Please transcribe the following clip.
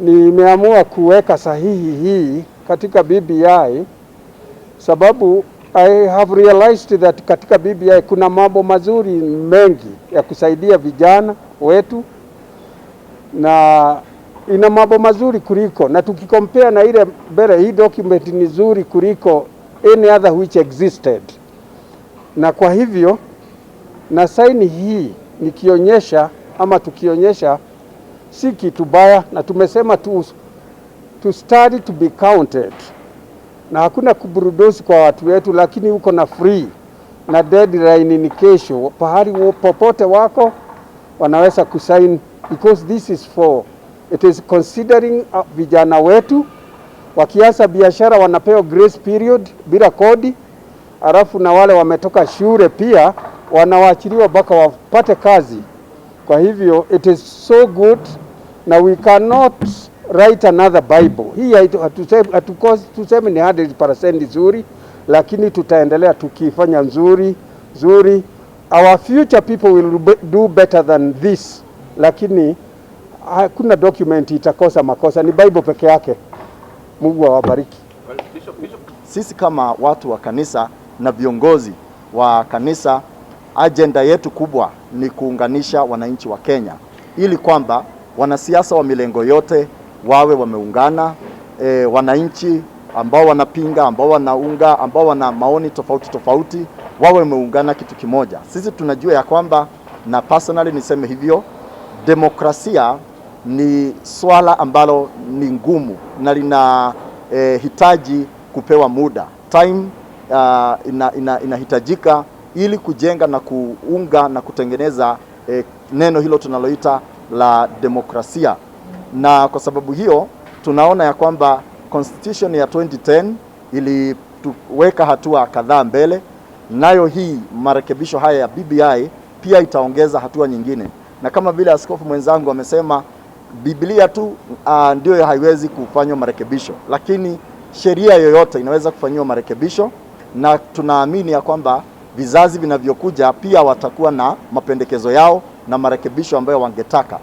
Nimeamua kuweka sahihi hii katika BBI sababu I have realized that katika BBI kuna mambo mazuri mengi ya kusaidia vijana wetu na ina mambo mazuri kuliko, na tukikompare na ile mbele, hii document ni nzuri kuliko any other which existed. Na kwa hivyo na saini hii nikionyesha ama tukionyesha si kitu baya, na tumesema to study to be counted, na hakuna kuburudosi kwa watu wetu, lakini uko na free na deadline ni kesho, pahali popote wako wanaweza kusign, because this is for it is considering vijana wetu wakianza biashara wanapewa grace period bila kodi, alafu na wale wametoka shule pia wanawaachiliwa mpaka wapate kazi. Kwa hivyo it is so good, na we cannot write another Bible. Hii hatusemi ni 100% nzuri, lakini tutaendelea tukifanya nzuri. Our future people will do better than this, lakini hakuna document itakosa makosa, ni Bible peke yake. Mungu awabariki. Sisi kama watu wa kanisa na viongozi wa kanisa, agenda yetu kubwa ni kuunganisha wananchi wa Kenya, ili kwamba wanasiasa wa milengo yote wawe wameungana, wananchi ambao wanapinga, ambao wanaunga, ambao wana maoni tofauti wawe wameungana kitu kimoja. Sisi tunajua ya kwamba, na personally niseme hivyo, demokrasia ni swala ambalo ni ngumu na lina hitaji kupewa muda. Time inahitajika ili kujenga na kuunga na kutengeneza neno hilo tunaloita la demokrasia. Na kwa sababu hiyo tunaona ya kwamba constitution ya 2010 ilituweka hatua kadhaa mbele, nayo hii marekebisho haya ya BBI pia itaongeza hatua nyingine. Na kama vile askofu mwenzangu amesema, Biblia tu ndio haiwezi kufanywa marekebisho, lakini sheria yoyote inaweza kufanywa marekebisho, na tunaamini ya kwamba vizazi vinavyokuja pia watakuwa na mapendekezo yao na marekebisho ambayo wangetaka.